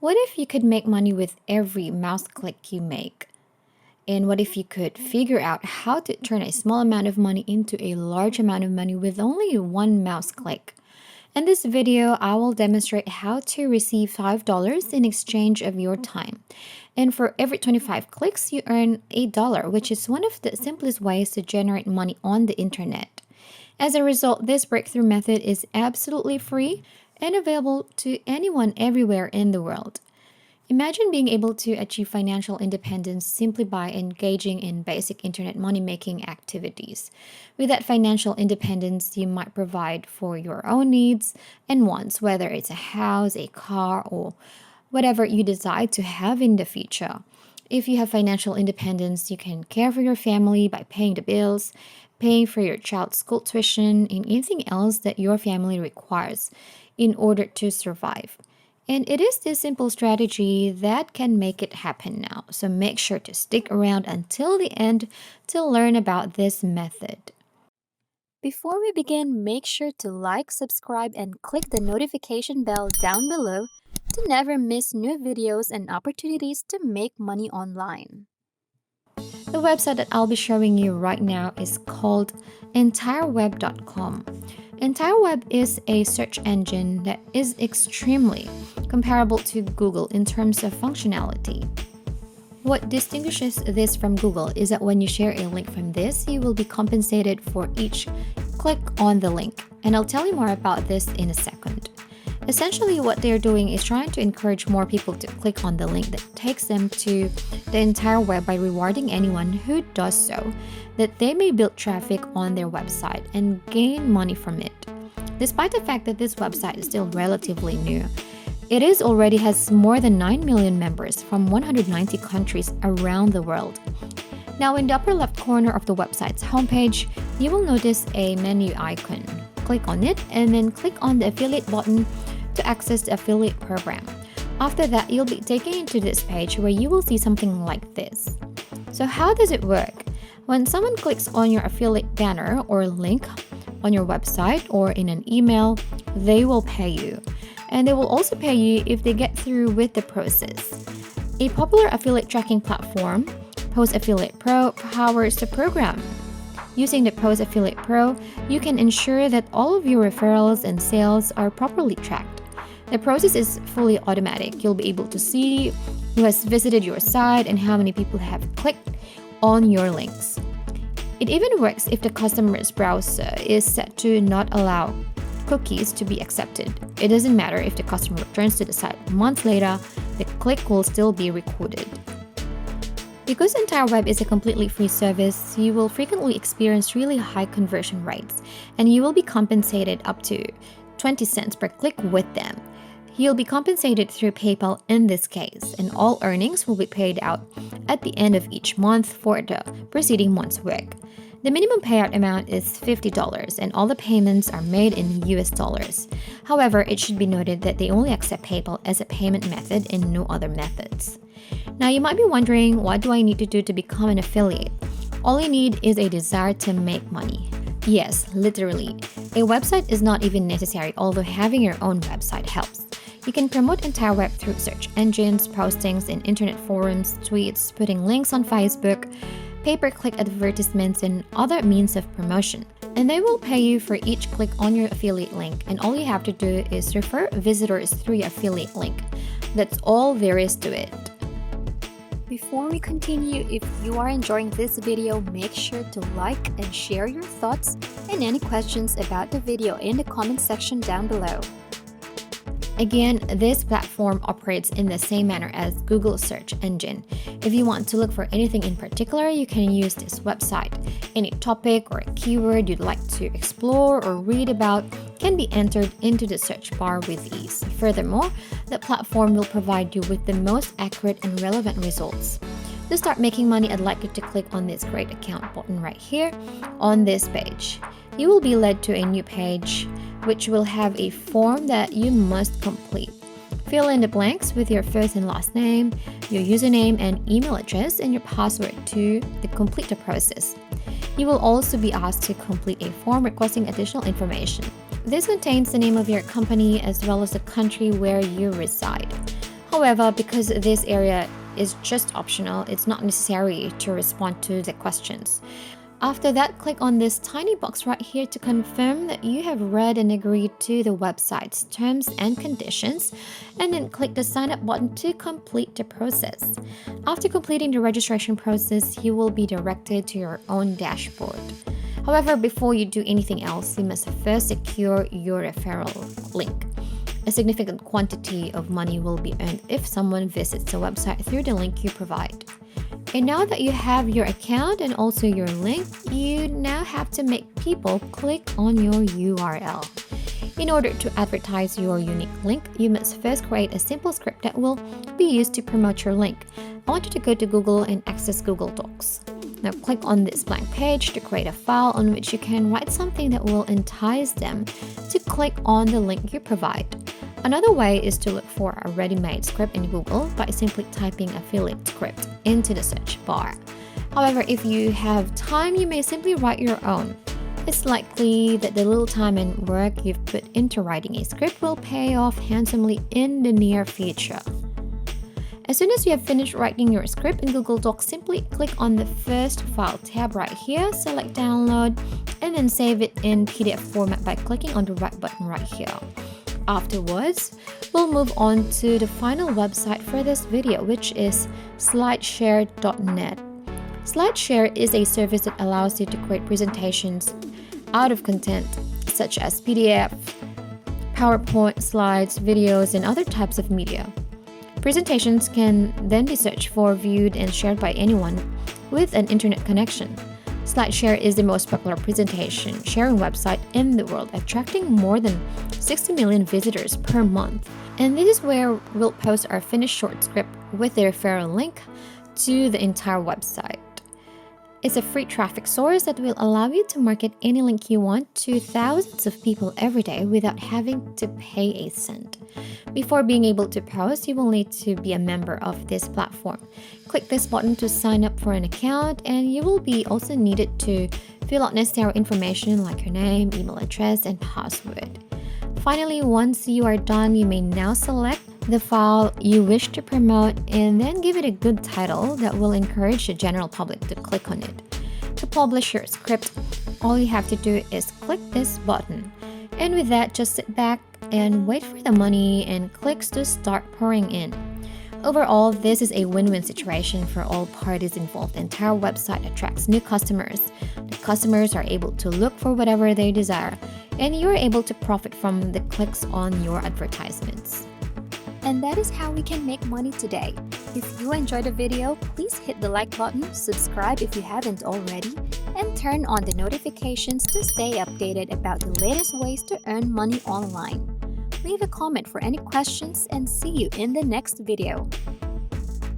What if you could make money with every mouse click you make? And what if you could figure out how to turn a small amount of money into a large amount of money with only one mouse click? In this video, I will demonstrate how to receive $5 in exchange of your time. And for every 25 clicks, you earn $8, which is one of the simplest ways to generate money on the internet. As a result, this breakthrough method is absolutely free and available to anyone everywhere in the world. Imagine being able to achieve financial independence simply by engaging in basic internet money-making activities. With that financial independence, you might provide for your own needs and wants, whether it's a house, a car, or whatever you decide to have in the future. If you have financial independence, you can care for your family by paying the bills, paying for your child's school tuition, and anything else that your family requires in order to survive. And it is this simple strategy that can make it happen now. So make sure to stick around until the end to learn about this method. Before we begin, make sure to like, subscribe, and click the notification bell down below to never miss new videos and opportunities to make money online. The website that I'll be showing you right now is called entireweb.com. EntireWeb is a search engine that is extremely comparable to Google in terms of functionality. What distinguishes this from Google is that when you share a link from this, you will be compensated for each click on the link. And I'll tell you more about this in a second. Essentially, what they're doing is trying to encourage more people to click on the link that takes them to the entire web by rewarding anyone who does so, that they may build traffic on their website and gain money from it. Despite the fact that this website is still relatively new, it already has more than 9 million members from 190 countries around the world. Now, in the upper left corner of the website's homepage, you will notice a menu icon. Click on it and then click on the affiliate button to access the affiliate program. After that, you'll be taken into this page where you will see something like this. So how does it work? When someone clicks on your affiliate banner or link on your website or in an email, they will pay you. And they will also pay you if they get through with the process. A popular affiliate tracking platform, Post Affiliate Pro, powers the program. Using the Post Affiliate Pro, you can ensure that all of your referrals and sales are properly tracked. The process is fully automatic. You'll be able to see who has visited your site and how many people have clicked on your links. It even works if the customer's browser is set to not allow cookies to be accepted. It doesn't matter if the customer returns to the site months later, the click will still be recorded. Because EntireWeb is a completely free service, you will frequently experience really high conversion rates, and you will be compensated up to 20 cents per click with them. You'll be compensated through PayPal in this case, and all earnings will be paid out at the end of each month for the preceding month's work. The minimum payout amount is $50, and all the payments are made in US dollars. However, it should be noted that they only accept PayPal as a payment method and no other methods. Now, you might be wondering, what do I need to do to become an affiliate? All you need is a desire to make money. Yes, literally. A website is not even necessary, although having your own website helps. You can promote EntireWeb through search engines, postings in internet forums, tweets, putting links on Facebook, pay-per-click advertisements, and other means of promotion. And they will pay you for each click on your affiliate link, and all you have to do is refer visitors through your affiliate link. That's all there is to it. Before we continue, if you are enjoying this video, make sure to like and share your thoughts and any questions about the video in the comment section down below. Again, this platform operates in the same manner as Google search engine. If you want to look for anything in particular, you can use this website. Any topic or a keyword you'd like to explore or read about can be entered into the search bar with ease. Furthermore, the platform will provide you with the most accurate and relevant results. To start making money, I'd like you to click on this Create Account button right here on this page. You will be led to a new page which will have a form that you must complete. Fill in the blanks with your first and last name, your username and email address, and your password to complete the process. You will also be asked to complete a form requesting additional information. This contains the name of your company as well as the country where you reside. However, because this area is just optional, it's not necessary to respond to the questions. After that, click on this tiny box right here to confirm that you have read and agreed to the website's terms and conditions, and then click the sign up button to complete the process. After completing the registration process, you will be directed to your own dashboard. However, before you do anything else, you must first secure your referral link. A significant quantity of money will be earned if someone visits the website through the link you provide. And now that you have your account and also your link, you now have to make people click on your URL. In order to advertise your unique link, you must first create a simple script that will be used to promote your link. I want you to go to Google and access Google Docs. Now click on this blank page to create a file on which you can write something that will entice them to click on the link you provide. Another way is to look for a ready-made script in Google by simply typing affiliate script into the search bar. However, if you have time, you may simply write your own. It's likely that the little time and work you've put into writing a script will pay off handsomely in the near future. As soon as you have finished writing your script in Google Docs, simply click on the first file tab right here, select download, and then save it in PDF format by clicking on the right button right here. Afterwards, we'll move on to the final website for this video, which is Slideshare.net. Slideshare is a service that allows you to create presentations out of content such as PDF, PowerPoint, slides, videos, and other types of media. Presentations can then be searched for, viewed, and shared by anyone with an internet connection. Slideshare is the most popular presentation sharing website in the world, attracting more than 60 million visitors per month. And this is where we'll post our finished short script with the referral link to the entire website. It's a free traffic source that will allow you to market any link you want to thousands of people every day without having to pay a cent. Before being able to post, you will need to be a member of this platform. Click this button to sign up for an account, and you will be also needed to fill out necessary information like your name, email address, and password. Finally, once you are done, you may now select the file you wish to promote and then give it a good title that will encourage the general public to click on it. To publish your script, all you have to do is click this button. And with that, just sit back and wait for the money and clicks to start pouring in. Overall, this is a win-win situation for all parties involved. The entire website attracts new customers. The customers are able to look for whatever they desire, and you're able to profit from the clicks on your advertisements. And that is how we can make money today. If you enjoyed the video, please hit the like button, subscribe if you haven't already, and turn on the notifications to stay updated about the latest ways to earn money online. Leave a comment for any questions and see you in the next video.